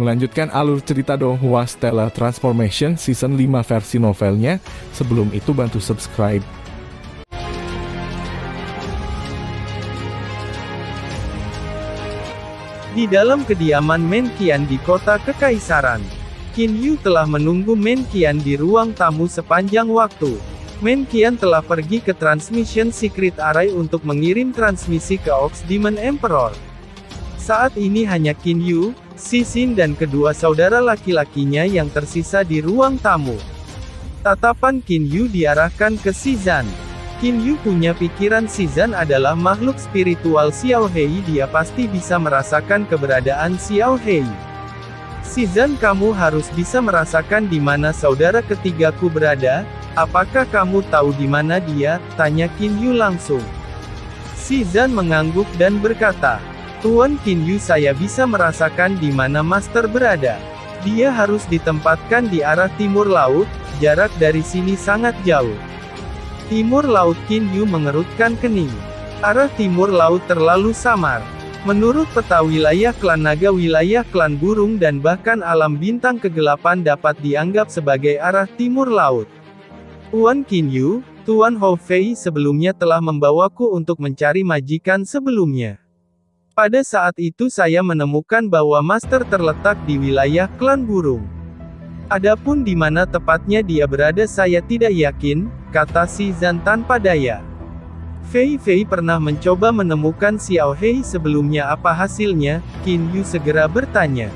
Melanjutkan alur cerita Donghua Stellar Transformation Season 5 versi novelnya, sebelum itu bantu subscribe. Di dalam kediaman Menqian di kota Kekaisaran, Qin Yu telah menunggu Menqian di ruang tamu sepanjang waktu. Menqian telah pergi ke Transmission Secret Array untuk mengirim transmisi ke Ox Demon Emperor. Saat ini hanya Qin Yu, Cixin dan kedua saudara laki-lakinya yang tersisa di ruang tamu. Tatapan Qin Yu diarahkan ke Xizan. Qin Yu punya pikiran Xizan adalah makhluk spiritual Xiao Hei, dia pasti bisa merasakan keberadaan Xiao Hei. Xizan, kamu harus bisa merasakan di mana saudara ketigaku berada. Apakah kamu tahu di mana dia? Tanya Qin Yu langsung. Xizan mengangguk dan berkata, Tuan Qin Yu, saya bisa merasakan di mana Master berada. Dia harus ditempatkan di arah timur laut, jarak dari sini sangat jauh. Timur laut? Qin Yu mengerutkan kening. Arah timur laut terlalu samar. Menurut peta wilayah klan naga, wilayah klan burung dan bahkan alam bintang kegelapan dapat dianggap sebagai arah timur laut. Tuan Qin Yu, Tuan Hou Fei sebelumnya telah membawaku untuk mencari majikan sebelumnya. Pada saat itu saya menemukan bahwa Master terletak di wilayah klan burung. Adapun di mana tepatnya dia berada saya tidak yakin, kata Xizan tanpa daya. Fei pernah mencoba menemukan Xiao Hei sebelumnya, apa hasilnya? Qin Yu segera bertanya.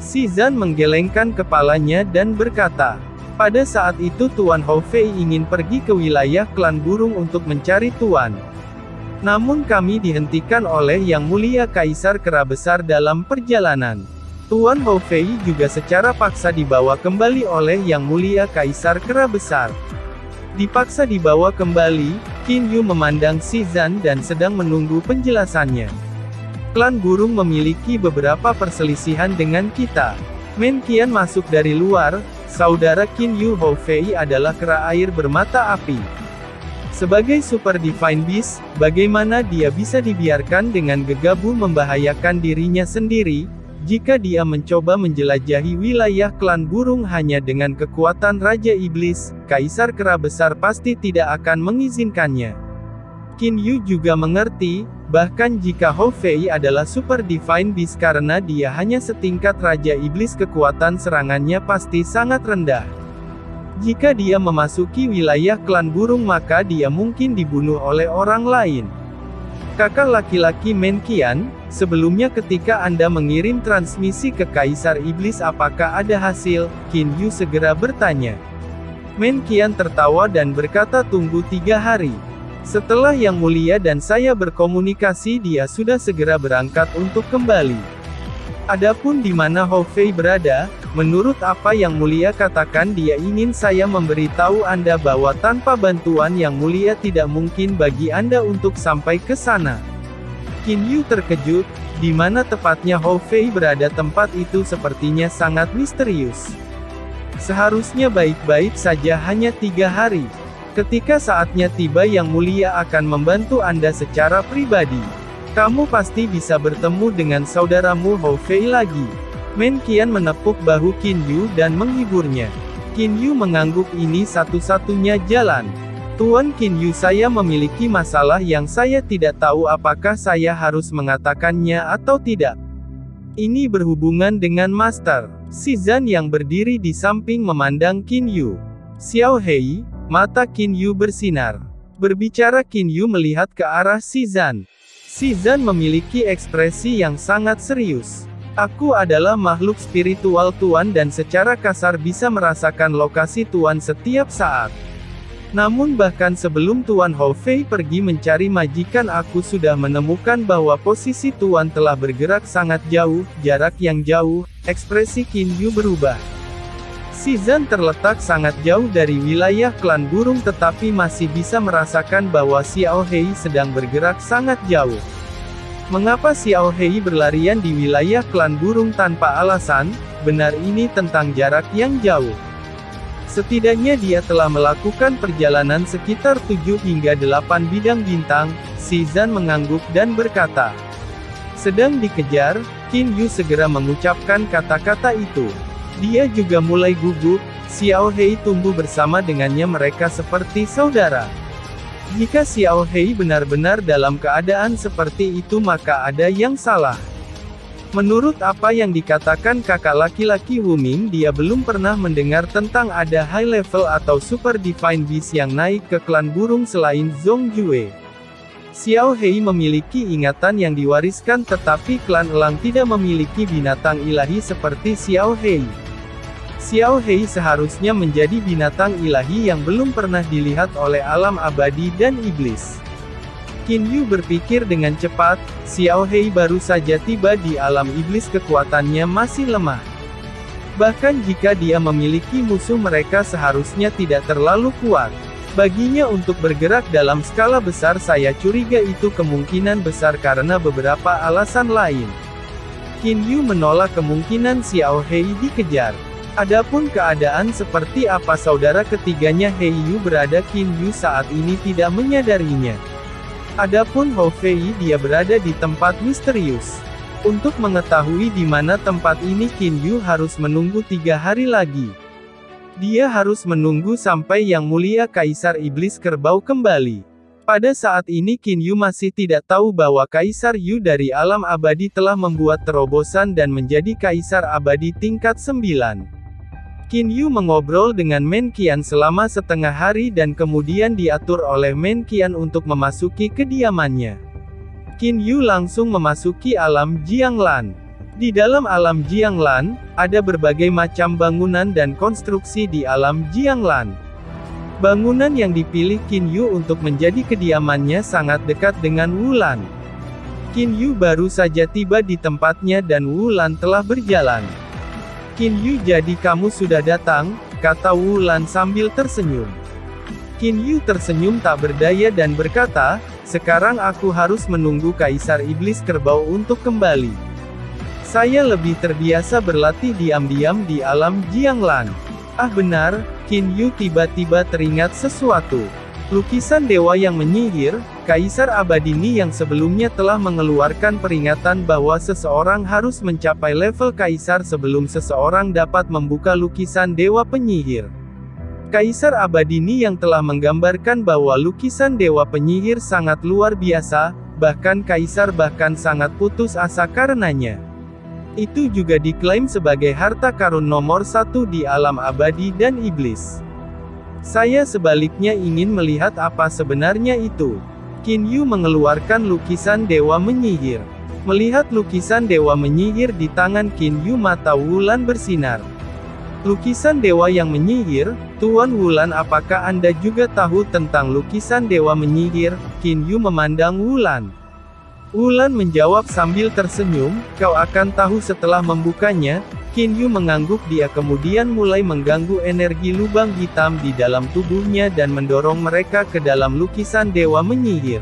Xizan menggelengkan kepalanya dan berkata, pada saat itu Tuan Hou Fei ingin pergi ke wilayah klan burung untuk mencari Tuan. Namun kami dihentikan oleh Yang Mulia Kaisar Kera Besar dalam perjalanan. Tuan Hou Fei juga secara paksa dibawa kembali oleh Yang Mulia Kaisar Kera Besar. Dipaksa dibawa kembali, Qin Yu memandang Xizan dan sedang menunggu penjelasannya. Klan burung memiliki beberapa perselisihan dengan kita. Menqian masuk dari luar, saudara Qin Yu. Hou Fei adalah kera air bermata api. Sebagai Super Divine Beast, bagaimana dia bisa dibiarkan dengan gegabah membahayakan dirinya sendiri? Jika dia mencoba menjelajahi wilayah klan burung hanya dengan kekuatan Raja Iblis, Kaisar Kera Besar pasti tidak akan mengizinkannya. Qin Yu juga mengerti, bahkan jika Hou Fei adalah Super Divine Beast karena dia hanya setingkat Raja Iblis, kekuatan serangannya pasti sangat rendah. Jika dia memasuki wilayah klan burung maka dia mungkin dibunuh oleh orang lain. Kakak laki-laki Menqian, sebelumnya ketika Anda mengirim transmisi ke Kaisar Iblis apakah ada hasil? Qin Yu segera bertanya. Menqian tertawa dan berkata, tunggu 3 hari. Setelah Yang Mulia dan saya berkomunikasi dia sudah segera berangkat untuk kembali. Adapun di mana Hou Fei berada, menurut apa Yang Mulia katakan dia ingin saya memberitahu Anda bahwa tanpa bantuan Yang Mulia tidak mungkin bagi Anda untuk sampai ke sana. Qin Yu terkejut, di mana tepatnya Hou Fei berada, tempat itu sepertinya sangat misterius. Seharusnya baik-baik saja, hanya 3 hari. Ketika saatnya tiba Yang Mulia akan membantu Anda secara pribadi. Kamu pasti bisa bertemu dengan saudaramu Hou Fei lagi. Menqian menepuk bahu Qin Yu dan menghiburnya. Qin Yu mengangguk, ini satu-satunya jalan. Tuan Qin Yu, saya memiliki masalah yang saya tidak tahu apakah saya harus mengatakannya atau tidak. Ini berhubungan dengan Master. Xizan yang berdiri di samping memandang Qin Yu. Xiao Hei, mata Qin Yu bersinar. Berbicara Qin Yu melihat ke arah Xizan. Xizan memiliki ekspresi yang sangat serius. Aku adalah makhluk spiritual Tuan dan secara kasar bisa merasakan lokasi Tuan setiap saat. Namun bahkan sebelum Tuan Hou Fei pergi mencari majikan aku sudah menemukan bahwa posisi Tuan telah bergerak sangat jauh, jarak yang jauh. Ekspresi Qin Yu berubah. Xizan terletak sangat jauh dari wilayah klan burung tetapi masih bisa merasakan bahwa Xiao Hei sedang bergerak sangat jauh. Mengapa Xiao Hei berlarian di wilayah klan burung tanpa alasan? Benar, ini tentang jarak yang jauh. Setidaknya dia telah melakukan perjalanan sekitar 7 hingga 8 bidang bintang. Xizan mengangguk dan berkata, sedang dikejar. Qin Yu segera mengucapkan kata-kata itu. Dia juga mulai gugup. Xiao Hei tumbuh bersama dengannya, mereka seperti saudara. Jika Xiao Hei benar-benar dalam keadaan seperti itu, maka ada yang salah. Menurut apa yang dikatakan kakak laki-laki Wu Ming, dia belum pernah mendengar tentang ada high level atau super divine beast yang naik ke klan burung selain Zhong Jue. Xiao Hei memiliki ingatan yang diwariskan, tetapi klan elang tidak memiliki binatang ilahi seperti Xiao Hei. Xiao Hei seharusnya menjadi binatang ilahi yang belum pernah dilihat oleh alam abadi dan iblis. Qin Yu berpikir dengan cepat, Xiao Hei baru saja tiba di alam iblis, kekuatannya masih lemah. Bahkan jika dia memiliki musuh, mereka seharusnya tidak terlalu kuat. Baginya untuk bergerak dalam skala besar, saya curiga itu kemungkinan besar karena beberapa alasan lain. Qin Yu menolak kemungkinan Xiao Hei dikejar. Adapun keadaan seperti apa saudara ketiganya Hei Yu berada, Qin Yu saat ini tidak menyadarinya. Adapun Hou Fei, dia berada di tempat misterius. Untuk mengetahui di mana tempat ini, Qin Yu harus menunggu 3 hari lagi. Dia harus menunggu sampai Yang Mulia Kaisar Iblis Kerbau kembali. Pada saat ini Qin Yu masih tidak tahu bahwa Kaisar Yu dari alam abadi telah membuat terobosan dan menjadi Kaisar Abadi tingkat 9. Qin Yu mengobrol dengan Men Qian selama setengah hari dan kemudian diatur oleh Men Qian untuk memasuki kediamannya. Qin Yu langsung memasuki alam Jianglan. Di dalam alam Jianglan, ada berbagai macam bangunan dan konstruksi di alam Jianglan. Bangunan yang dipilih Qin Yu untuk menjadi kediamannya sangat dekat dengan Wulan. Qin Yu baru saja tiba di tempatnya dan Wulan telah berjalan. Qin Yu, jadi kamu sudah datang, kata Wulan sambil tersenyum. Qin Yu tersenyum tak berdaya dan berkata, sekarang aku harus menunggu Kaisar Iblis Kerbau untuk kembali. Saya lebih terbiasa berlatih diam-diam di alam Jianglan. Ah benar, Qin Yu tiba-tiba teringat sesuatu. Lukisan dewa yang menyihir, Kaisar Abadini yang sebelumnya telah mengeluarkan peringatan bahwa seseorang harus mencapai level Kaisar sebelum seseorang dapat membuka lukisan dewa penyihir. Kaisar Abadini yang telah menggambarkan bahwa lukisan dewa penyihir sangat luar biasa, bahkan Kaisar bahkan sangat putus asa karenanya. Itu juga diklaim sebagai harta karun nomor 1 di alam abadi dan iblis. Saya sebaliknya ingin melihat apa sebenarnya itu. Qin Yu mengeluarkan lukisan dewa menyihir. Melihat lukisan dewa menyihir di tangan Qin Yu, mata Wulan bersinar. Lukisan dewa yang menyihir, Tuan Wulan, apakah Anda juga tahu tentang lukisan dewa menyihir? Qin Yu memandang Wulan. Wulan menjawab sambil tersenyum, kau akan tahu setelah membukanya. Qin Yu mengangguk, dia kemudian mulai mengganggu energi lubang hitam di dalam tubuhnya dan mendorong mereka ke dalam lukisan dewa menyihir.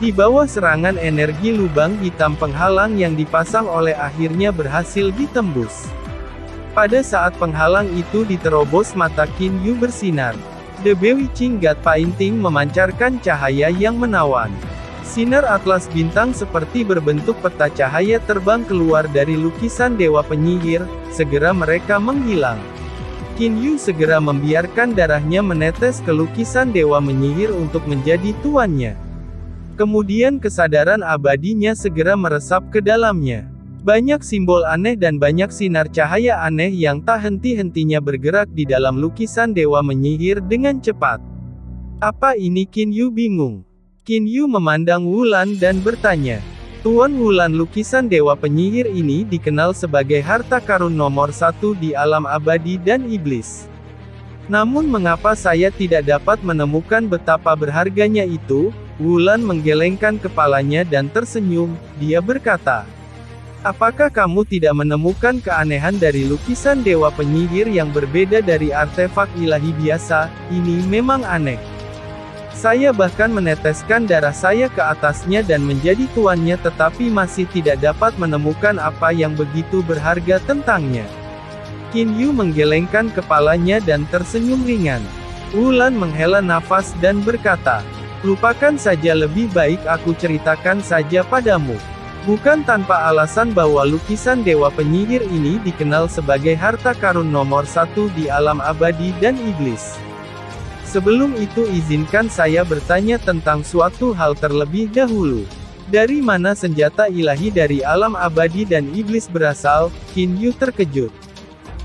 Di bawah serangan energi lubang hitam, penghalang yang dipasang oleh akhirnya berhasil ditembus. Pada saat penghalang itu diterobos, mata Qin Yu bersinar. The Bewitching God Painting memancarkan cahaya yang menawan. Sinar atlas bintang seperti berbentuk peta cahaya terbang keluar dari lukisan dewa penyihir, segera mereka menghilang. Qin Yu segera membiarkan darahnya menetes ke lukisan dewa menyihir untuk menjadi tuannya. Kemudian kesadaran abadinya segera meresap ke dalamnya. Banyak simbol aneh dan banyak sinar cahaya aneh yang tak henti-hentinya bergerak di dalam lukisan dewa menyihir dengan cepat. Apa ini? Qin Yu bingung. Qin Yu memandang Wulan dan bertanya, Tuan Wulan, lukisan dewa penyihir ini dikenal sebagai harta karun nomor 1 di alam abadi dan iblis. Namun mengapa saya tidak dapat menemukan betapa berharganya itu? Wulan menggelengkan kepalanya dan tersenyum, dia berkata, apakah kamu tidak menemukan keanehan dari lukisan dewa penyihir yang berbeda dari artefak ilahi biasa? Ini memang aneh. Saya bahkan meneteskan darah saya ke atasnya dan menjadi tuannya, tetapi masih tidak dapat menemukan apa yang begitu berharga tentangnya. Qin Yu menggelengkan kepalanya dan tersenyum ringan. Wulan menghela nafas dan berkata, lupakan saja, lebih baik aku ceritakan saja padamu. Bukan tanpa alasan bahwa lukisan Dewa Penyihir ini dikenal sebagai harta karun nomor 1 di alam abadi dan iblis. Sebelum itu izinkan saya bertanya tentang suatu hal terlebih dahulu. Dari mana senjata ilahi dari alam abadi dan iblis berasal? Qin Yu terkejut.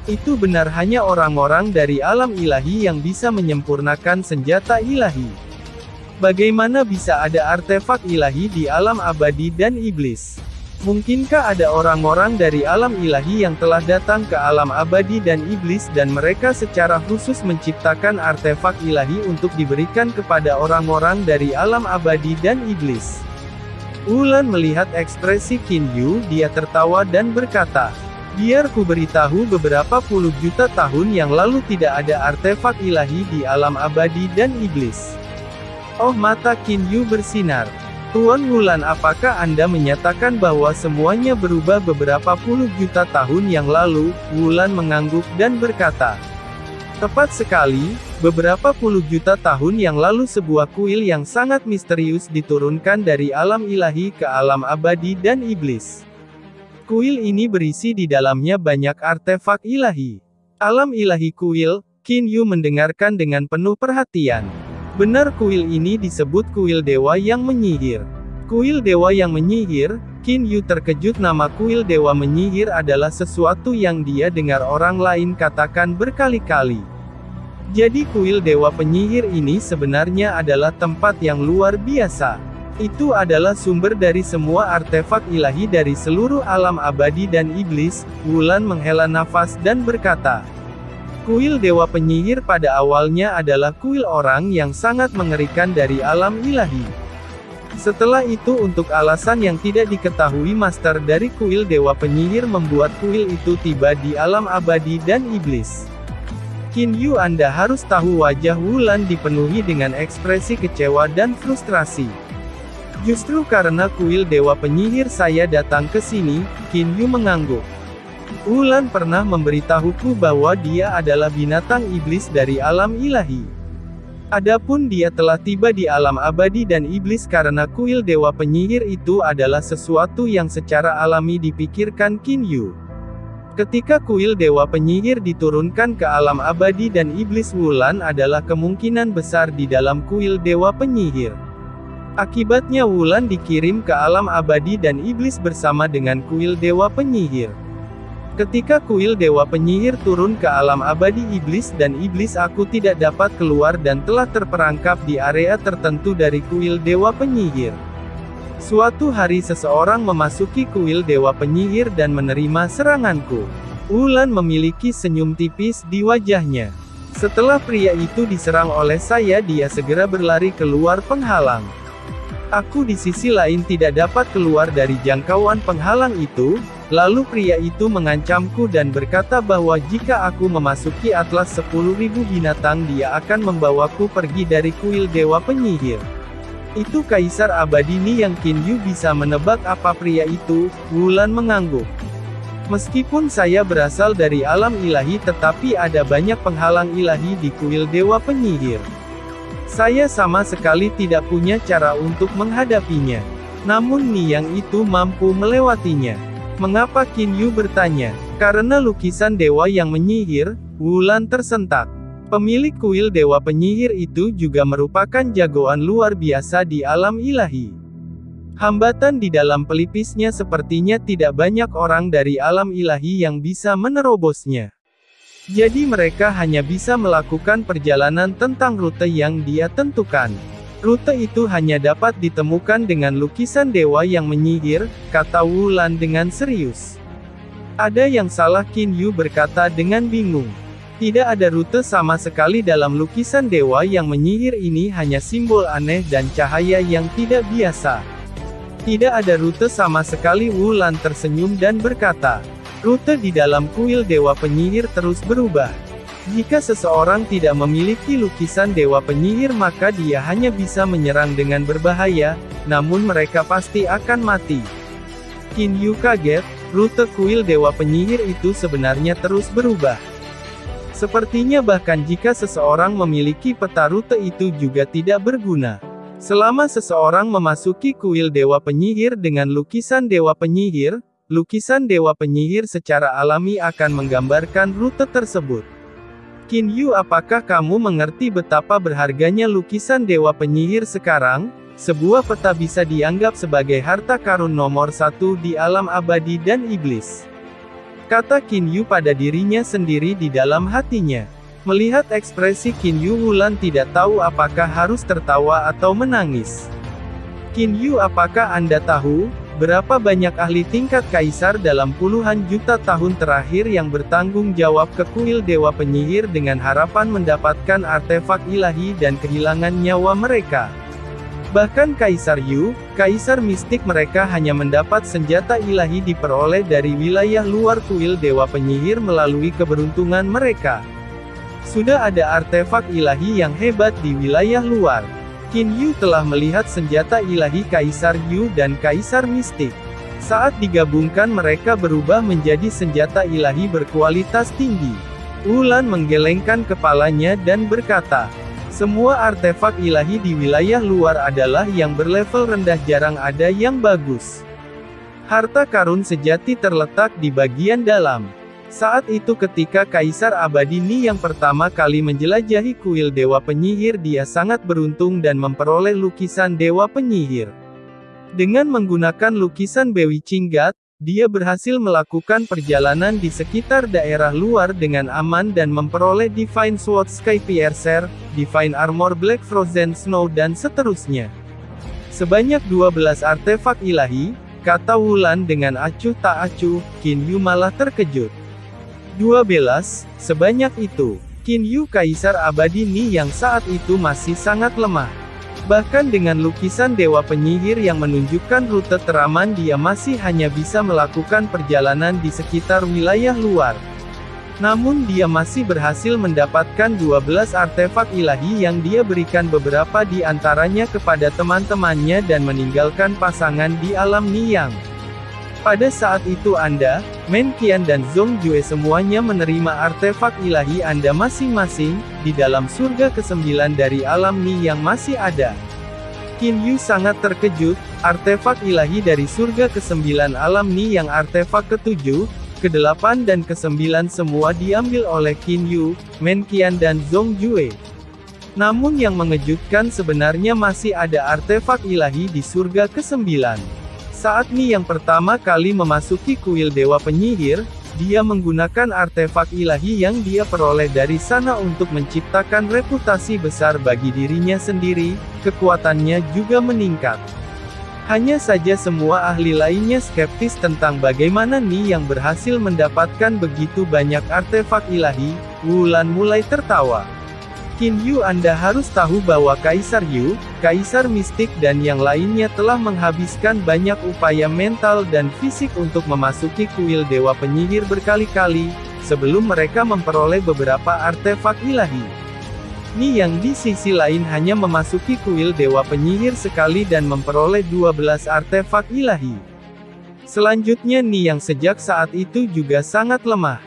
Itu benar hanya orang-orang dari alam ilahi yang bisa menyempurnakan senjata ilahi. Bagaimana bisa ada artefak ilahi di alam abadi dan iblis? Mungkinkah ada orang-orang dari alam ilahi yang telah datang ke alam abadi dan iblis dan mereka secara khusus menciptakan artefak ilahi untuk diberikan kepada orang-orang dari alam abadi dan iblis? Wulan melihat ekspresi Qin Yu, dia tertawa dan berkata, biar ku beritahu beberapa puluh juta tahun yang lalu tidak ada artefak ilahi di alam abadi dan iblis. Oh, mata Qin Yu bersinar. Tuan Wulan, apakah Anda menyatakan bahwa semuanya berubah beberapa puluh juta tahun yang lalu? Wulan mengangguk dan berkata, tepat sekali, beberapa puluh juta tahun yang lalu sebuah kuil yang sangat misterius diturunkan dari alam ilahi ke alam abadi dan iblis. Kuil ini berisi di dalamnya banyak artefak ilahi. Alam ilahi kuil, Qin Yu mendengarkan dengan penuh perhatian. Benar, kuil ini disebut kuil dewa yang menyihir. Kuil dewa yang menyihir, Qin Yu terkejut. Nama kuil dewa menyihir adalah sesuatu yang dia dengar orang lain katakan berkali-kali. Jadi kuil dewa penyihir ini sebenarnya adalah tempat yang luar biasa. Itu adalah sumber dari semua artefak ilahi dari seluruh alam abadi dan iblis. Wulan menghela nafas dan berkata, kuil dewa penyihir pada awalnya adalah kuil orang yang sangat mengerikan dari alam ilahi. Setelah itu untuk alasan yang tidak diketahui master dari kuil dewa penyihir membuat kuil itu tiba di alam abadi dan iblis. Qin Yu, Anda harus tahu wajah Wulan dipenuhi dengan ekspresi kecewa dan frustrasi. Justru karena kuil dewa penyihir saya datang ke sini, Qin Yu mengangguk. Wulan pernah memberitahuku bahwa dia adalah binatang iblis dari alam ilahi. Adapun dia telah tiba di alam abadi dan iblis karena kuil dewa penyihir itu adalah sesuatu yang secara alami dipikirkan Qin Yu. Ketika kuil dewa penyihir diturunkan ke alam abadi dan iblis, Wulan adalah kemungkinan besar di dalam kuil dewa penyihir. Akibatnya Wulan dikirim ke alam abadi dan iblis bersama dengan kuil dewa penyihir. Ketika kuil dewa penyihir turun ke alam abadi iblis dan iblis, aku tidak dapat keluar dan telah terperangkap di area tertentu dari kuil dewa penyihir. Suatu hari seseorang memasuki kuil dewa penyihir dan menerima seranganku. Wulan memiliki senyum tipis di wajahnya. Setelah pria itu diserang oleh saya, dia segera berlari keluar penghalang. Aku di sisi lain tidak dapat keluar dari jangkauan penghalang itu. Lalu pria itu mengancamku dan berkata bahwa jika aku memasuki atlas 10.000 binatang dia akan membawaku pergi dari kuil dewa penyihir. Itu kaisar abadi Ni yang Qin Yu bisa menebak apa pria itu. Wulan mengangguk. Meskipun saya berasal dari alam ilahi tetapi ada banyak penghalang ilahi di kuil dewa penyihir. Saya sama sekali tidak punya cara untuk menghadapinya. Namun Ni yang itu mampu melewatinya. Mengapa? Qin Yu bertanya. Karena lukisan dewa yang menyihir. Wulan tersentak. Pemilik kuil dewa penyihir itu juga merupakan jagoan luar biasa di alam ilahi. Hambatan di dalam pelipisnya sepertinya tidak banyak orang dari alam ilahi yang bisa menerobosnya. Jadi mereka hanya bisa melakukan perjalanan tentang rute yang dia tentukan. Rute itu hanya dapat ditemukan dengan lukisan dewa yang menyihir, kata Wulan dengan serius. Ada yang salah? Qin Yu berkata dengan bingung. Tidak ada rute sama sekali dalam lukisan dewa yang menyihir ini, hanya simbol aneh dan cahaya yang tidak biasa. Tidak ada rute sama sekali. Wulan tersenyum dan berkata, rute di dalam kuil dewa penyihir terus berubah. Jika seseorang tidak memiliki lukisan dewa penyihir maka dia hanya bisa menyerang dengan berbahaya, namun mereka pasti akan mati. Qin Yu kaget, rute kuil dewa penyihir itu sebenarnya terus berubah. Sepertinya bahkan jika seseorang memiliki peta rute itu juga tidak berguna. Selama seseorang memasuki kuil Dewa Penyihir dengan lukisan Dewa Penyihir, lukisan Dewa Penyihir secara alami akan menggambarkan rute tersebut. Qin Yu, apakah kamu mengerti betapa berharganya lukisan Dewa Penyihir sekarang? Sebuah peta bisa dianggap sebagai harta karun nomor 1 di alam abadi dan iblis. Kata Qin Yu pada dirinya sendiri di dalam hatinya. Melihat ekspresi Qin Yu, Wulan tidak tahu apakah harus tertawa atau menangis. Qin Yu, apakah Anda tahu, berapa banyak ahli tingkat kaisar dalam puluhan juta tahun terakhir yang bertanggung jawab ke kuil Dewa Penyihir dengan harapan mendapatkan artefak ilahi dan kehilangan nyawa mereka? Bahkan Kaisar Yu, kaisar mistik mereka hanya mendapat senjata ilahi diperoleh dari wilayah luar kuil Dewa Penyihir melalui keberuntungan mereka. Sudah ada artefak ilahi yang hebat di wilayah luar. Qin Yu telah melihat senjata ilahi Kaisar Yu dan Kaisar Mistik. Saat digabungkan mereka berubah menjadi senjata ilahi berkualitas tinggi. Wulan menggelengkan kepalanya dan berkata, semua artefak ilahi di wilayah luar adalah yang berlevel rendah, jarang ada yang bagus. Harta karun sejati terletak di bagian dalam. Saat itu ketika Kaisar Abadi Ni yang pertama kali menjelajahi kuil Dewa Penyihir, dia sangat beruntung dan memperoleh lukisan Dewa Penyihir. Dengan menggunakan lukisan Bewi Cinggat, dia berhasil melakukan perjalanan di sekitar daerah luar dengan aman dan memperoleh Divine Sword Sky Piercer, Divine Armor Black Frozen Snow dan seterusnya. Sebanyak 12 artefak ilahi, kata Wulan dengan acuh tak acuh. Qin Yu malah terkejut. 12, sebanyak itu. Qin Yu, Kaisar Abadi Ni yang saat itu masih sangat lemah. Bahkan dengan lukisan Dewa Penyihir yang menunjukkan rute teraman, dia masih hanya bisa melakukan perjalanan di sekitar wilayah luar. Namun dia masih berhasil mendapatkan 12 artefak ilahi yang dia berikan beberapa di antaranya kepada teman-temannya dan meninggalkan pasangan di alam Niyang. Pada saat itu Anda, Men Qian dan Zhong Jue semuanya menerima artefak ilahi Anda masing-masing, di dalam surga ke-9 dari alam Ni yang masih ada. Qin Yu sangat terkejut, artefak ilahi dari surga ke-9 alam Ni yang artefak ke-7, ke-8 dan ke-9 semua diambil oleh Qin Yu, Men Qian dan Zhong Jue. Namun yang mengejutkan sebenarnya masih ada artefak ilahi di surga ke-9. Saat Ni yang pertama kali memasuki kuil Dewa Penyihir, dia menggunakan artefak ilahi yang dia peroleh dari sana untuk menciptakan reputasi besar bagi dirinya sendiri, kekuatannya juga meningkat. Hanya saja semua ahli lainnya skeptis tentang bagaimana Ni yang berhasil mendapatkan begitu banyak artefak ilahi. Wulan mulai tertawa. Qin Yu, Anda harus tahu bahwa Kaisar Yu, Kaisar Mistik dan yang lainnya telah menghabiskan banyak upaya mental dan fisik untuk memasuki kuil Dewa Penyihir berkali-kali, sebelum mereka memperoleh beberapa artefak ilahi. Ni yang di sisi lain hanya memasuki kuil Dewa Penyihir sekali dan memperoleh 12 artefak ilahi. Selanjutnya Ni yang sejak saat itu juga sangat lemah.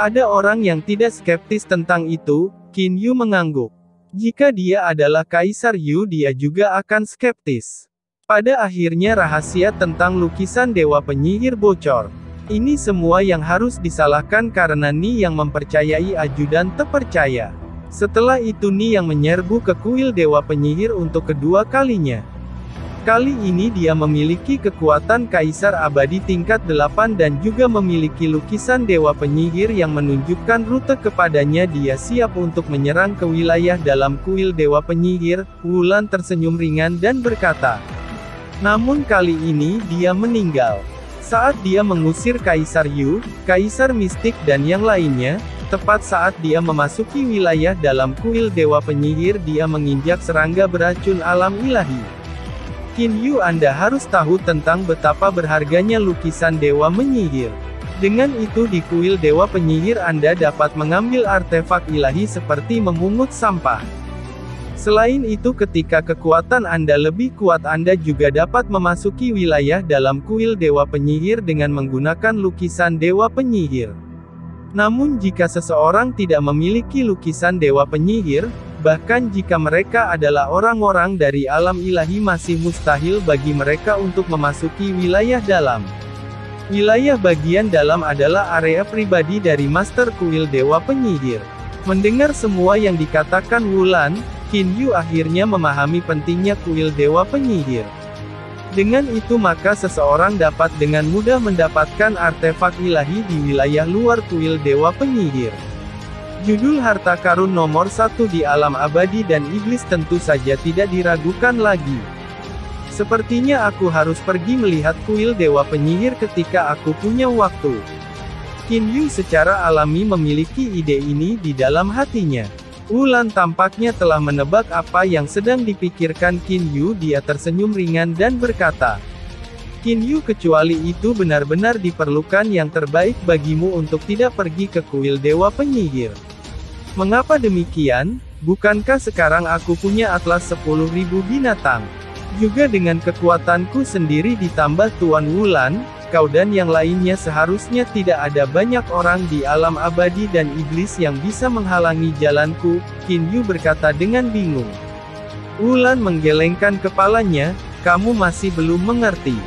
Ada orang yang tidak skeptis tentang itu. Qin Yu mengangguk. Jika dia adalah Kaisar Yu, dia juga akan skeptis. Pada akhirnya rahasia tentang lukisan Dewa Penyihir bocor. Ini semua yang harus disalahkan karena Ni yang mempercayai ajudan terpercaya. Setelah itu Ni yang menyerbu ke kuil Dewa Penyihir untuk kedua kalinya. Kali ini dia memiliki kekuatan Kaisar Abadi tingkat 8 dan juga memiliki lukisan Dewa Penyihir yang menunjukkan rute kepadanya. Dia siap untuk menyerang ke wilayah dalam kuil Dewa Penyihir. Wulan tersenyum ringan dan berkata. Namun kali ini dia meninggal. Saat dia mengusir Kaisar Yu, Kaisar Mistik dan yang lainnya, tepat saat dia memasuki wilayah dalam kuil Dewa Penyihir, dia menginjak serangga beracun alam ilahi. Qin Yu, Anda harus tahu tentang betapa berharganya lukisan Dewa Penyihir. Dengan itu di kuil Dewa Penyihir Anda dapat mengambil artefak ilahi seperti memungut sampah. Selain itu ketika kekuatan Anda lebih kuat Anda juga dapat memasuki wilayah dalam kuil Dewa Penyihir dengan menggunakan lukisan Dewa Penyihir. Namun jika seseorang tidak memiliki lukisan Dewa Penyihir, bahkan jika mereka adalah orang-orang dari alam ilahi masih mustahil bagi mereka untuk memasuki wilayah dalam. Wilayah bagian dalam adalah area pribadi dari Master Kuil Dewa Penyihir. Mendengar semua yang dikatakan Wulan, Qin Yu akhirnya memahami pentingnya Kuil Dewa Penyihir. Dengan itu maka seseorang dapat dengan mudah mendapatkan artefak ilahi di wilayah luar Kuil Dewa Penyihir. Judul harta karun nomor 1 di alam abadi dan iblis tentu saja tidak diragukan lagi. Sepertinya aku harus pergi melihat Kuil Dewa Penyihir ketika aku punya waktu. Qin Yu secara alami memiliki ide ini di dalam hatinya. Wulan tampaknya telah menebak apa yang sedang dipikirkan Qin Yu. Dia tersenyum ringan dan berkata, Qin Yu, kecuali itu benar-benar diperlukan yang terbaik bagimu untuk tidak pergi ke Kuil Dewa Penyihir. Mengapa demikian? Bukankah sekarang aku punya atlas 10.000 binatang? Juga dengan kekuatanku sendiri ditambah Tuan Wulan, kau dan yang lainnya seharusnya tidak ada banyak orang di alam abadi dan iblis yang bisa menghalangi jalanku, Qin Yu berkata dengan bingung. Wulan menggelengkan kepalanya, kamu masih belum mengerti.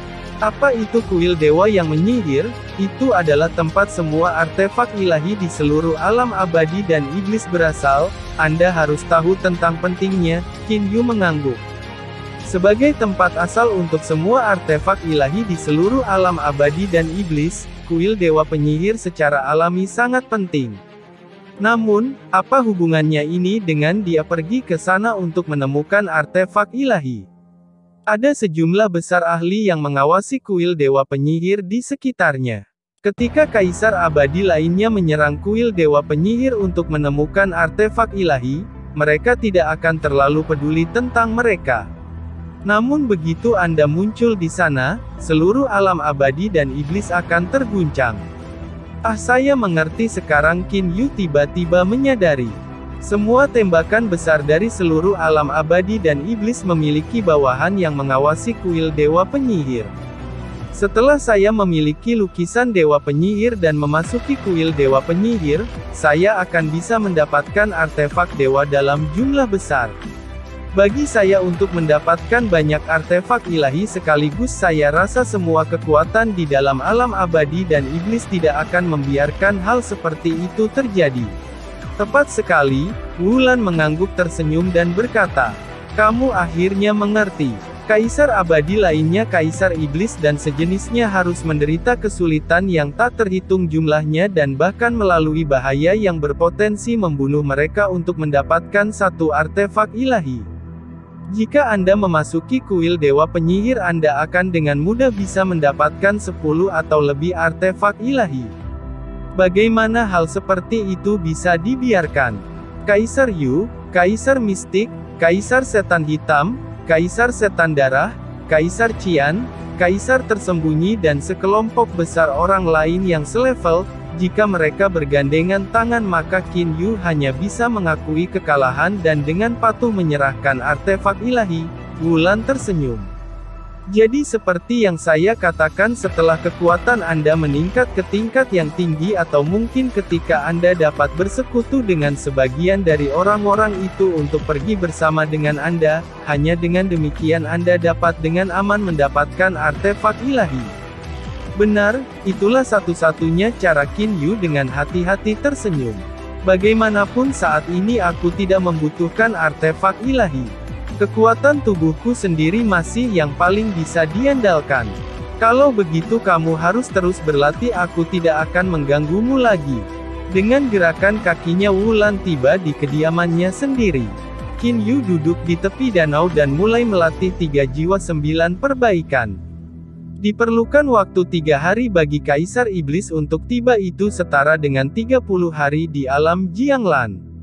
Apa itu Kuil Dewa yang Menyihir? Itu adalah tempat semua artefak ilahi di seluruh alam abadi dan iblis berasal, Anda harus tahu tentang pentingnya, Qin Yu mengangguk. Sebagai tempat asal untuk semua artefak ilahi di seluruh alam abadi dan iblis, Kuil Dewa Penyihir secara alami sangat penting. Namun, apa hubungannya ini dengan dia pergi ke sana untuk menemukan artefak ilahi? Ada sejumlah besar ahli yang mengawasi Kuil Dewa Penyihir di sekitarnya. Ketika kaisar abadi lainnya menyerang Kuil Dewa Penyihir untuk menemukan artefak ilahi, mereka tidak akan terlalu peduli tentang mereka. Namun begitu Anda muncul di sana, seluruh alam abadi dan iblis akan terguncang. Saya mengerti sekarang, Qin Yu tiba-tiba menyadari. Semua tembakan besar dari seluruh alam abadi dan iblis memiliki bawahan yang mengawasi Kuil Dewa Penyihir. Setelah saya memiliki lukisan Dewa Penyihir dan memasuki Kuil Dewa Penyihir, saya akan bisa mendapatkan artefak dewa dalam jumlah besar. Bagi saya untuk mendapatkan banyak artefak ilahi sekaligus, saya rasa semua kekuatan di dalam alam abadi dan iblis tidak akan membiarkan hal seperti itu terjadi. Tepat sekali, Wulan mengangguk tersenyum dan berkata, kamu akhirnya mengerti. Kaisar abadi lainnya, kaisar iblis dan sejenisnya harus menderita kesulitan yang tak terhitung jumlahnya dan bahkan melalui bahaya yang berpotensi membunuh mereka untuk mendapatkan satu artefak ilahi. Jika Anda memasuki Kuil Dewa Penyihir, Anda akan dengan mudah bisa mendapatkan 10 atau lebih artefak ilahi. Bagaimana hal seperti itu bisa dibiarkan? Kaisar Yu, Kaisar Mistik, Kaisar Setan Hitam, Kaisar Setan Darah, Kaisar Qian, Kaisar Tersembunyi dan sekelompok besar orang lain yang selevel. Jika mereka bergandengan tangan maka Qin Yu hanya bisa mengakui kekalahan dan dengan patuh menyerahkan artefak ilahi. Wulan tersenyum. Jadi seperti yang saya katakan, setelah kekuatan Anda meningkat ke tingkat yang tinggi atau mungkin ketika Anda dapat bersekutu dengan sebagian dari orang-orang itu untuk pergi bersama dengan Anda, hanya dengan demikian Anda dapat dengan aman mendapatkan artefak ilahi. Benar, itulah satu-satunya cara, Qin Yu dengan hati-hati tersenyum. Bagaimanapun saat ini aku tidak membutuhkan artefak ilahi. Kekuatan tubuhku sendiri masih yang paling bisa diandalkan. Kalau begitu kamu harus terus berlatih, aku tidak akan mengganggumu lagi. Dengan gerakan kakinya Wulan tiba di kediamannya sendiri. Qin Yu duduk di tepi danau dan mulai melatih 3 jiwa 9 perbaikan. Diperlukan waktu 3 hari bagi Kaisar Iblis untuk tiba, itu setara dengan 30 hari di alam Jianglan.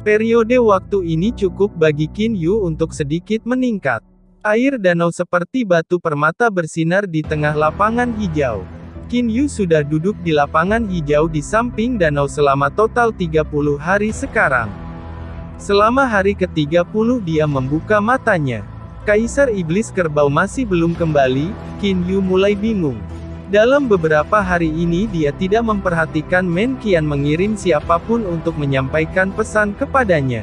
Periode waktu ini cukup bagi Qin Yu untuk sedikit meningkat. Air danau seperti batu permata bersinar di tengah lapangan hijau. Qin Yu sudah duduk di lapangan hijau di samping danau selama total 30 hari sekarang. Selama hari ke-30 dia membuka matanya. Kaisar Iblis Kerbau masih belum kembali. Qin Yu mulai bingung. Dalam beberapa hari ini dia tidak memperhatikan Men Qian mengirim siapapun untuk menyampaikan pesan kepadanya.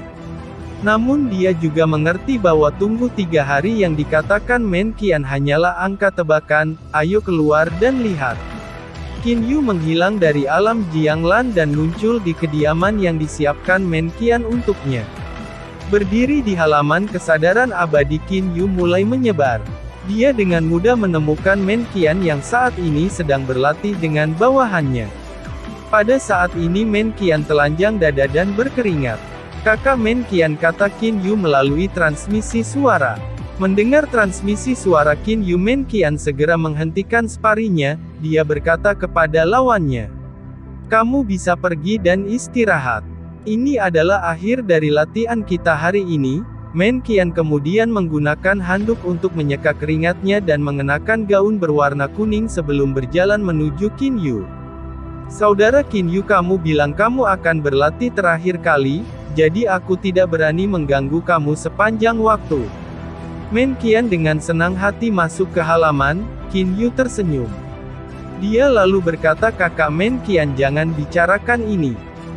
Namun dia juga mengerti bahwa tunggu 3 hari yang dikatakan Men Qian hanyalah angka tebakan, ayo keluar dan lihat. Qin Yu menghilang dari alam Jianglan dan muncul di kediaman yang disiapkan Men Qian untuknya. Berdiri di halaman kesadaran abadi, Qin Yu mulai menyebar. Dia dengan mudah menemukan Men Qian yang saat ini sedang berlatih dengan bawahannya. Pada saat ini Men Qian telanjang dada dan berkeringat. Kakak Men Qian, kata Qin Yu melalui transmisi suara. Mendengar transmisi suara Qin Yu, Men Qian segera menghentikan sparinya. Dia berkata kepada lawannya, "Kamu bisa pergi dan istirahat. Ini adalah akhir dari latihan kita hari ini." Men Qian kemudian menggunakan handuk untuk menyeka keringatnya dan mengenakan gaun berwarna kuning sebelum berjalan menuju Qin Yu. "Saudara Qin Yu, kamu bilang kamu akan berlatih terakhir kali, jadi aku tidak berani mengganggu kamu sepanjang waktu." Men Qian dengan senang hati masuk ke halaman. Qin Yu tersenyum. Dia lalu berkata, "Kakak Men Qian, jangan bicarakan ini.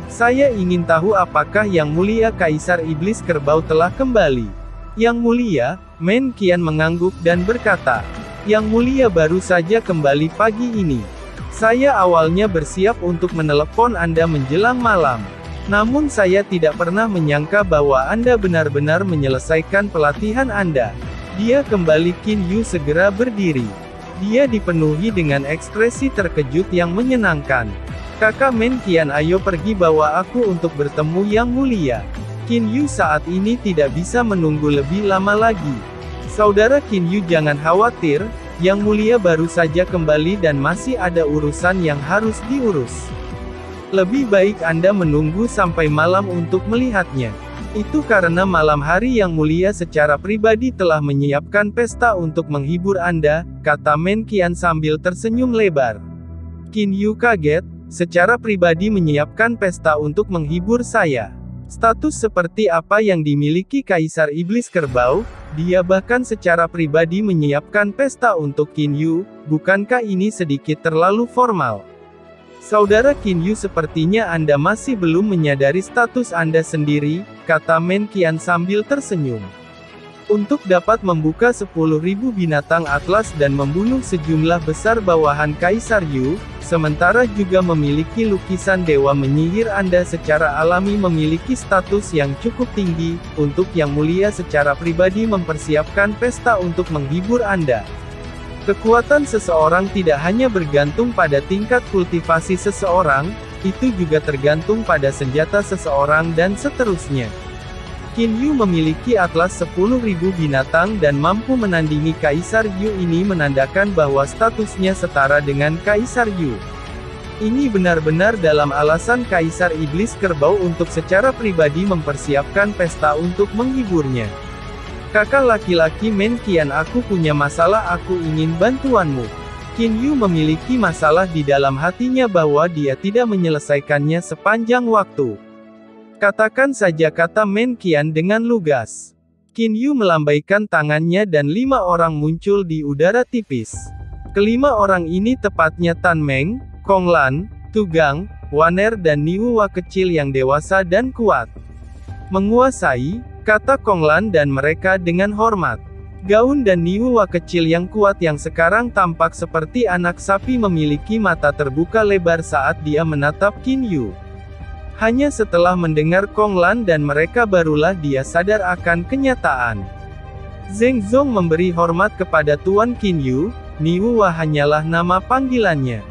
Saya ingin tahu apakah Yang Mulia Kaisar Iblis Kerbau telah kembali." "Yang Mulia?" Men Qian mengangguk dan berkata, "Yang Mulia baru saja kembali pagi ini. Saya awalnya bersiap untuk menelepon Anda menjelang malam. Namun saya tidak pernah menyangka bahwa Anda benar-benar menyelesaikan pelatihan Anda." Dia kembali. Qin Yu segera berdiri. Dia dipenuhi dengan ekspresi terkejut yang menyenangkan. "Kakak Men Qian, ayo pergi, bawa aku untuk bertemu Yang Mulia." Qin Yu saat ini tidak bisa menunggu lebih lama lagi. "Saudara Qin Yu, jangan khawatir, Yang Mulia baru saja kembali dan masih ada urusan yang harus diurus. Lebih baik Anda menunggu sampai malam untuk melihatnya. Itu karena malam hari Yang Mulia secara pribadi telah menyiapkan pesta untuk menghibur Anda," kata Men Qian sambil tersenyum lebar. Qin Yu kaget. "Secara pribadi menyiapkan pesta untuk menghibur saya? Status seperti apa yang dimiliki Kaisar Iblis Kerbau? Dia bahkan secara pribadi menyiapkan pesta untuk Qin Yu, bukankah ini sedikit terlalu formal?" "Saudara Qin Yu, sepertinya Anda masih belum menyadari status Anda sendiri," kata Men Qian sambil tersenyum. "Untuk dapat membuka 10.000 binatang atlas dan membunuh sejumlah besar bawahan Kaisar Yu, sementara juga memiliki lukisan dewa menyihir, Anda secara alami memiliki status yang cukup tinggi. Untuk Yang Mulia secara pribadi mempersiapkan pesta untuk menghibur Anda. Kekuatan seseorang tidak hanya bergantung pada tingkat kultivasi seseorang, itu juga tergantung pada senjata seseorang dan seterusnya. Qin Yu memiliki atlas 10.000 binatang dan mampu menandingi Kaisar Yu. Ini menandakan bahwa statusnya setara dengan Kaisar Yu. Ini benar-benar dalam alasan Kaisar Iblis Kerbau untuk secara pribadi mempersiapkan pesta untuk menghiburnya. Kakak laki-laki Men Qian, aku punya masalah, aku ingin bantuanmu." Qin Yu memiliki masalah di dalam hatinya bahwa dia tidak menyelesaikannya sepanjang waktu. "Katakan saja," kata Men Qian dengan lugas. Qin Yu melambaikan tangannya dan 5 orang muncul di udara tipis. Kelima orang ini tepatnya Tan Meng, Kong Lan, Tu Gang, Waner dan Niuwa kecil yang dewasa dan kuat. "Menguasai," kata Kong Lan dan mereka dengan hormat. Gaun dan Niuwa kecil yang kuat yang sekarang tampak seperti anak sapi memiliki mata terbuka lebar saat dia menatap Qin Yu. Hanya setelah mendengar Kong Lan dan mereka barulah dia sadar akan kenyataan. Zheng Zong memberi hormat kepada Tuan Qin Yu, Niuwa hanyalah nama panggilannya.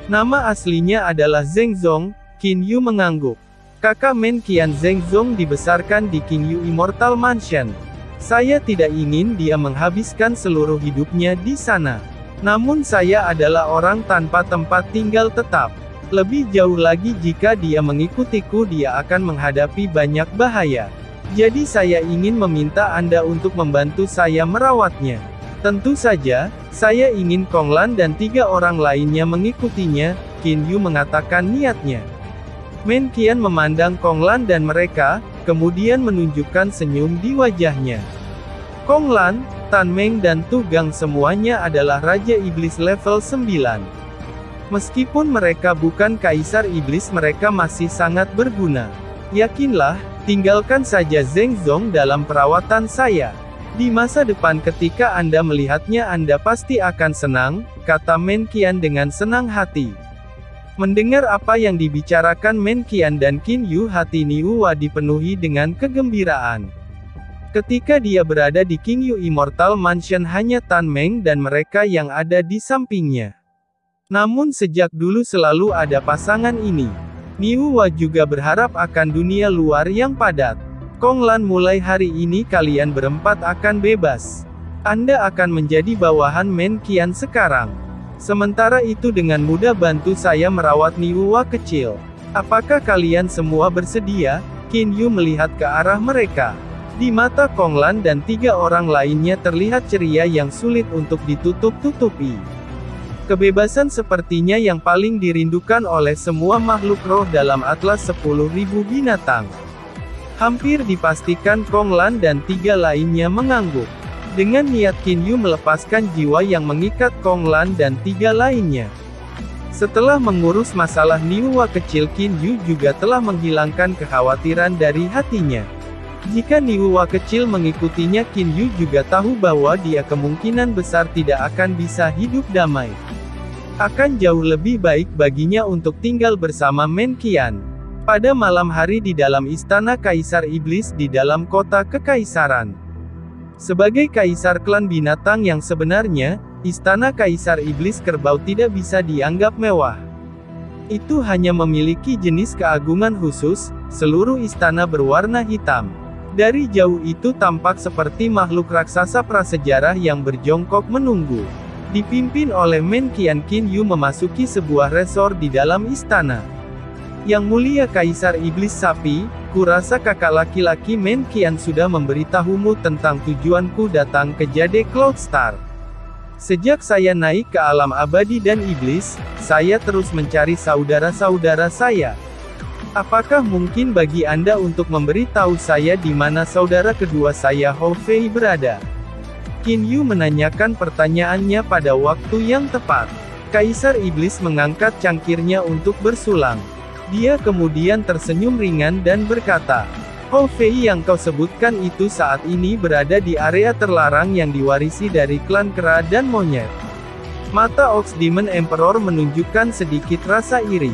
Nama aslinya adalah Zheng Zong. Qin Yu mengangguk. "Kakak Men Qian, Zheng Zong dibesarkan di Qin Yu Immortal Mansion. Saya tidak ingin dia menghabiskan seluruh hidupnya di sana. Namun saya adalah orang tanpa tempat tinggal tetap. Lebih jauh lagi, jika dia mengikutiku dia akan menghadapi banyak bahaya. Jadi saya ingin meminta Anda untuk membantu saya merawatnya." "Tentu saja, saya ingin Kong Lan dan 3 orang lainnya mengikutinya," Qin Yu mengatakan niatnya. Men Qian memandang Kong Lan dan mereka, kemudian menunjukkan senyum di wajahnya. Kong Lan, Tan Meng dan Tu Gang semuanya adalah Raja Iblis level 9. Meskipun mereka bukan Kaisar Iblis, mereka masih sangat berguna. Yakinlah, tinggalkan saja Zheng Zong dalam perawatan saya. Di masa depan ketika Anda melihatnya Anda pasti akan senang, kata Men Qian dengan senang hati. Mendengar apa yang dibicarakan Men Qian dan Qin Yu, hati Niuwa dipenuhi dengan kegembiraan. Ketika dia berada di King Yu Immortal Mansion hanya Tan Meng dan mereka yang ada di sampingnya. Namun sejak dulu selalu ada pasangan ini. Niuwa juga berharap akan dunia luar yang padat. Konglan, mulai hari ini kalian berempat akan bebas. Anda akan menjadi bawahan Men Qian sekarang. Sementara itu dengan mudah bantu saya merawat Niuwa kecil. Apakah kalian semua bersedia? Qin Yu melihat ke arah mereka. Di mata Konglan dan 3 orang lainnya terlihat ceria yang sulit untuk ditutup-tutupi. Kebebasan sepertinya yang paling dirindukan oleh semua makhluk roh dalam atlas 10.000 binatang. Hampir dipastikan Konglan dan 3 lainnya mengangguk. Dengan niat Qin Yu melepaskan jiwa yang mengikat Konglan dan 3 lainnya. Setelah mengurus masalah Niuwa kecil, Qin Yu juga telah menghilangkan kekhawatiran dari hatinya. Jika Niuwa kecil mengikutinya, Qin Yu juga tahu bahwa dia kemungkinan besar tidak akan bisa hidup damai. Akan jauh lebih baik baginya untuk tinggal bersama Men Qian. Pada malam hari di dalam istana Kaisar Iblis di dalam kota Kekaisaran. Sebagai kaisar klan binatang yang sebenarnya, istana Kaisar Iblis Kerbau tidak bisa dianggap mewah. Itu hanya memiliki jenis keagungan khusus, seluruh istana berwarna hitam. Dari jauh itu tampak seperti makhluk raksasa prasejarah yang berjongkok menunggu. Dipimpin oleh Men Qian, Qin Yu memasuki sebuah resor di dalam istana. Yang mulia Kaisar Iblis Sapi, kurasa kakak laki-laki Men Qian sudah memberitahumu tentang tujuanku datang ke Jade Cloud Star. Sejak saya naik ke alam abadi dan iblis, saya terus mencari saudara-saudara saya. Apakah mungkin bagi Anda untuk memberitahu saya di mana saudara kedua saya Hou Fei berada? Qin Yu menanyakan pertanyaannya pada waktu yang tepat. Kaisar Iblis mengangkat cangkirnya untuk bersulang. Dia kemudian tersenyum ringan dan berkata, Hou Fei yang kau sebutkan itu saat ini berada di area terlarang yang diwarisi dari klan kera dan monyet. Mata Ox Demon Emperor menunjukkan sedikit rasa iri.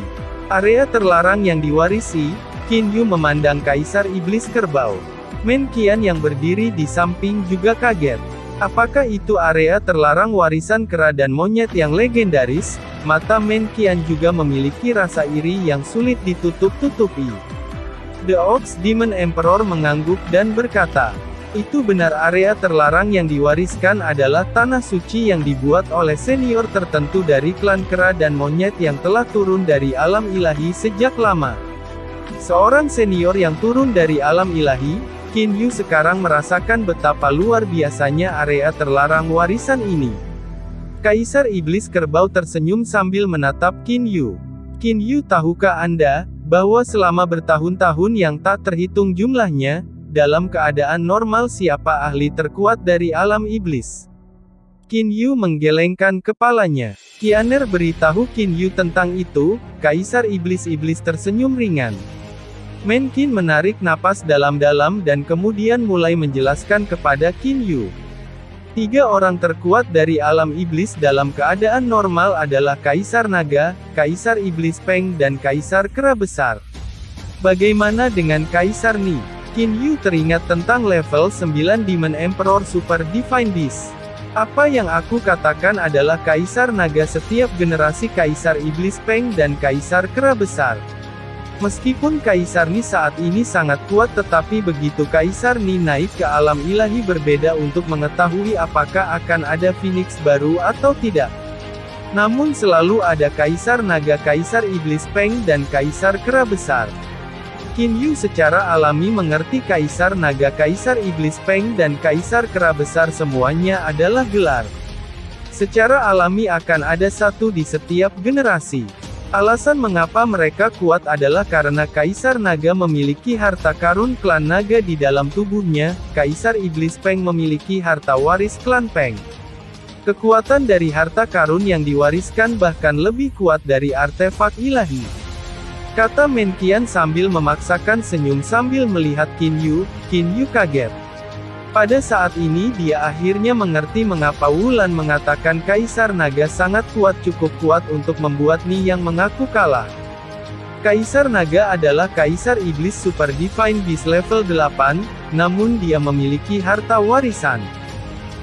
Area terlarang yang diwarisi, Qin Yu memandang Kaisar Iblis Kerbau. Men Qian yang berdiri di samping juga kaget. Apakah itu area terlarang warisan kera dan monyet yang legendaris? Mata Men Qian juga memiliki rasa iri yang sulit ditutup-tutupi. The Ox Demon Emperor mengangguk dan berkata, itu benar, area terlarang yang diwariskan adalah tanah suci yang dibuat oleh senior tertentu dari klan kera dan monyet yang telah turun dari alam ilahi sejak lama. Seorang senior yang turun dari alam ilahi, Qin Yu sekarang merasakan betapa luar biasanya area terlarang warisan ini. Kaisar Iblis Kerbau tersenyum sambil menatap Qin Yu. Qin Yu, tahukah Anda, bahwa selama bertahun-tahun yang tak terhitung jumlahnya, dalam keadaan normal siapa ahli terkuat dari alam iblis? Qin Yu menggelengkan kepalanya. Qianer beritahu Qin Yu tentang itu. Kaisar Iblis tersenyum ringan. Men Qian menarik napas dalam-dalam dan kemudian mulai menjelaskan kepada Qin Yu. 3 orang terkuat dari alam iblis dalam keadaan normal adalah Kaisar Naga, Kaisar Iblis Peng dan Kaisar Kera Besar. Bagaimana dengan Kaisar Ni? Qin Yu teringat tentang level 9 Demon Emperor Super Divine Beast. Apa yang aku katakan adalah Kaisar Naga setiap generasi Kaisar Iblis Peng dan Kaisar Kera Besar. Meskipun Kaisar Ni saat ini sangat kuat, tetapi begitu Kaisar Ni naik ke alam ilahi berbeda untuk mengetahui apakah akan ada Phoenix baru atau tidak. Namun selalu ada Kaisar Naga, Kaisar Iblis Peng dan Kaisar Kera Besar. Qin Yu secara alami mengerti Kaisar Naga, Kaisar Iblis Peng dan Kaisar Kera Besar semuanya adalah gelar. Secara alami akan ada satu di setiap generasi. Alasan mengapa mereka kuat adalah karena Kaisar Naga memiliki harta karun klan naga di dalam tubuhnya, Kaisar Iblis Peng memiliki harta waris klan Peng. Kekuatan dari harta karun yang diwariskan bahkan lebih kuat dari artefak ilahi. kata Menqian sambil memaksakan senyum sambil melihat Qin Yu. Qin Yu kaget. Pada saat ini dia akhirnya mengerti mengapa Wulan mengatakan Kaisar Naga sangat kuat, cukup kuat untuk membuat Ni yang mengaku kalah. Kaisar Naga adalah Kaisar Iblis Super Divine Beast level 8, namun dia memiliki harta warisan.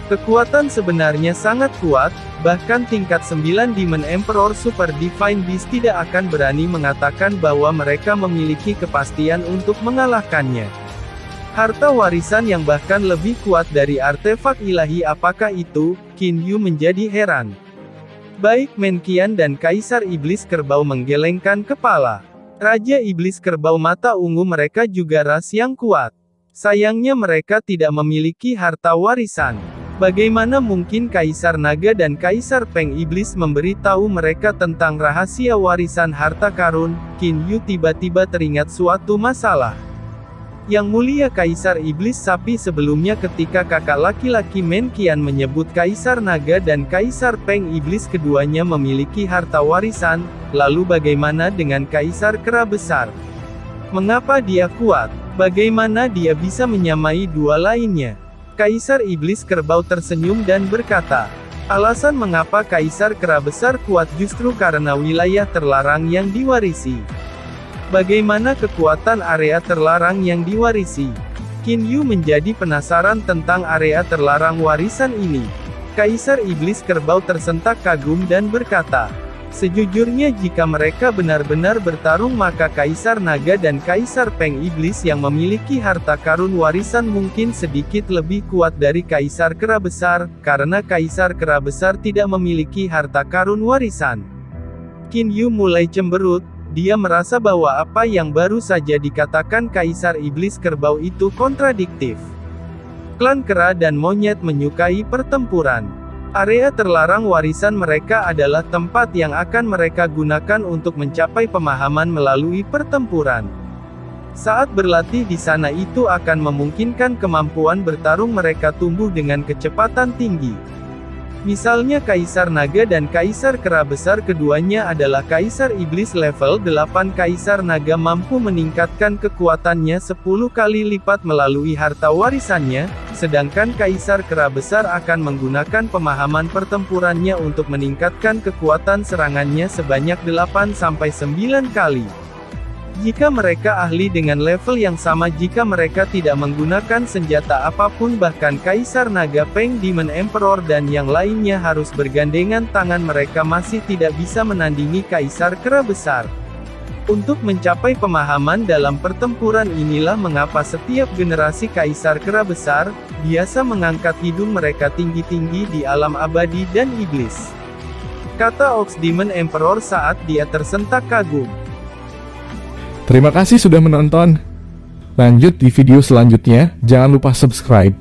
Kekuatan sebenarnya sangat kuat, bahkan tingkat 9 Demon Emperor Super Divine Beast tidak akan berani mengatakan bahwa mereka memiliki kepastian untuk mengalahkannya. Harta warisan yang bahkan lebih kuat dari artefak ilahi, apakah itu? Qin Yu menjadi heran. Baik Menqian dan Kaisar Iblis Kerbau menggelengkan kepala. Raja Iblis Kerbau Mata Ungu mereka juga ras yang kuat. Sayangnya mereka tidak memiliki harta warisan. Bagaimana mungkin Kaisar Naga dan Kaisar Peng Iblis memberitahu mereka tentang rahasia warisan harta karun? Qin Yu tiba-tiba teringat suatu masalah. Yang Mulia Kaisar Iblis Sapi sebelumnya ketika kakak laki-laki Menqian menyebut Kaisar Naga dan Kaisar Peng Iblis keduanya memiliki harta warisan, lalu bagaimana dengan Kaisar Kera Besar? Mengapa dia kuat? Bagaimana dia bisa menyamai dua lainnya? Kaisar Iblis Kerbau tersenyum dan berkata, alasan mengapa Kaisar Kera Besar kuat justru karena wilayah terlarang yang diwarisi. Bagaimana kekuatan area terlarang yang diwarisi? Qin Yu menjadi penasaran tentang area terlarang warisan ini. Kaisar Iblis Kerbau tersentak kagum dan berkata, sejujurnya jika mereka benar-benar bertarung maka Kaisar Naga dan Kaisar Peng Iblis yang memiliki harta karun warisan mungkin sedikit lebih kuat dari Kaisar Kera Besar, karena Kaisar Kera Besar tidak memiliki harta karun warisan. Qin Yu mulai cemberut. Dia merasa bahwa apa yang baru saja dikatakan Kaisar Iblis Kerbau itu kontradiktif. Klan kera dan monyet menyukai pertempuran. Area terlarang warisan mereka adalah tempat yang akan mereka gunakan untuk mencapai pemahaman melalui pertempuran. Saat berlatih di sana itu akan memungkinkan kemampuan bertarung mereka tumbuh dengan kecepatan tinggi. Misalnya Kaisar Naga dan Kaisar Kera Besar keduanya adalah Kaisar Iblis level 8. Kaisar Naga mampu meningkatkan kekuatannya 10 kali lipat melalui harta warisannya, sedangkan Kaisar Kera Besar akan menggunakan pemahaman pertempurannya untuk meningkatkan kekuatan serangannya sebanyak 8-9 kali. Jika mereka ahli dengan level yang sama, jika mereka tidak menggunakan senjata apapun, bahkan Kaisar Naga, Peng Demon Emperor dan yang lainnya harus bergandengan tangan, mereka masih tidak bisa menandingi Kaisar Kera Besar. Untuk mencapai pemahaman dalam pertempuran inilah mengapa setiap generasi Kaisar Kera Besar biasa mengangkat hidung mereka tinggi-tinggi di alam abadi dan iblis. Kata Ox Demon Emperor saat dia tersentak kagum. Terima kasih sudah menonton. Lanjut di video selanjutnya, jangan lupa subscribe.